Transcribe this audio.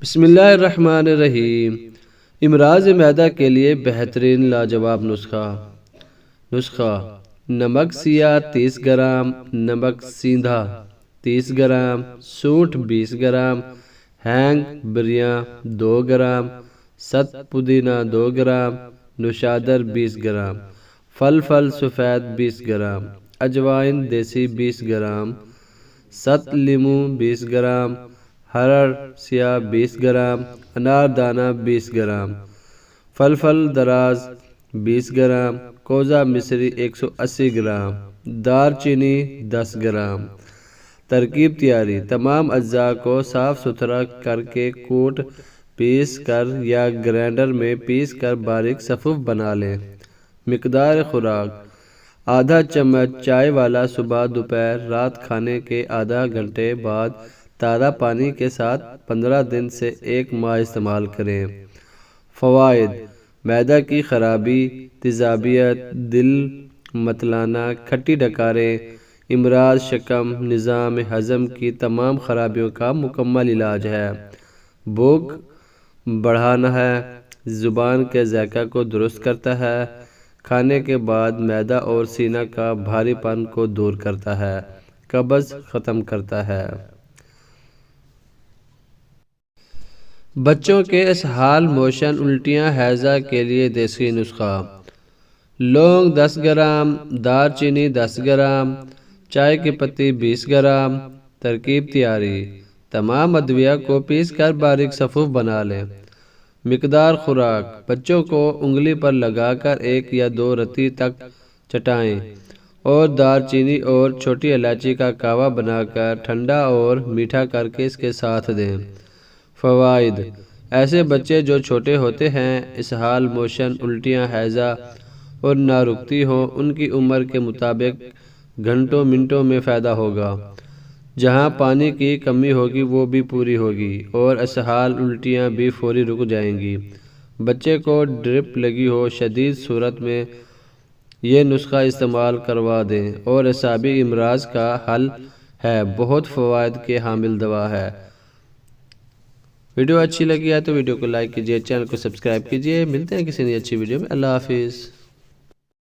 بسم اللہ الرحمن الرحیم۔ امراض معدہ کے لیے بہترین لاجواب نسخہ نمک سیاہ 30 گرام، نمک سیندھا 30 گرام، سونٹھ 20 گرام، ہینگ بریاں 2 گرام، ست پودینہ 2 گرام، نوشادر 20 گرام، فل سفید 20 گرام، اجوائن دیسی 20 گرام، ست لیمو 20 گرام، ہرڑ سیاہ 20 گرام، انار دانہ 20 گرام، فلفل دراز 20 گرام، کوزہ مصری 180 گرام، دار چینی 10 گرام۔ ترکیب تیاری: تمام اجزاء کو صاف ستھرا کر کے کوٹ پیس کر یا گرینڈر میں پیس کر باریک صفوف بنا لیں۔ مقدار خوراک: آدھا چمچ چائے والا صبح، دوپہر، رات کھانے کے آدھا گھنٹے بعد تازہ پانی کے ساتھ 15 دن سے 1 ماہ استعمال کریں۔ فوائد: معدہ کی خرابی، تیزابیت، دل متلانا، کھٹی ڈکاریں، امراض شکم، نظام ہضم کی تمام خرابیوں کا مکمل علاج ہے۔ بھوک بڑھانا ہے، زبان کے ذائقہ کو درست کرتا ہے، کھانے کے بعد معدہ اور سینہ کا بھاری پن کو دور کرتا ہے، قبض ختم کرتا ہے۔ بچوں کے اسہال، موشن، الٹیاں، ہیضہ کے لیے دیسی نسخہ: لونگ 10 گرام، دار چینی 10 گرام، چائے کی پتی 20 گرام۔ ترکیب تیاری: تمام ادویہ کو پیس کر باریک صفوف بنا لیں۔ مقدار خوراک: بچوں کو انگلی پر لگا کر 1 یا 2 رتی تک چٹائیں اور دار چینی اور چھوٹی الائچی کا کہوہ بنا کر ٹھنڈا اور میٹھا کر کے اس کے ساتھ دیں۔ فوائد: ایسے بچے جو چھوٹے ہوتے ہیں، اسہال، موشن، الٹیاں، ہیضہ اور نہ رکتی ہوں، ان کی عمر کے مطابق گھنٹوں منٹوں میں فائدہ ہوگا۔ جہاں پانی کی کمی ہوگی وہ بھی پوری ہوگی اور اسہال، الٹیاں بھی فوری رک جائیں گی۔ بچے کو ڈرپ لگی ہو، شدید صورت میں یہ نسخہ استعمال کروا دیں اور اعصابی امراض کا حل ہے، بہت فوائد کے حامل دوا ہے۔ ویڈیو اچھی لگی ہے تو ویڈیو کو لائک کیجئے، چینل کو سبسکرائب کیجئے۔ ملتے ہیں کسی نئی اچھی ویڈیو میں۔ اللہ حافظ۔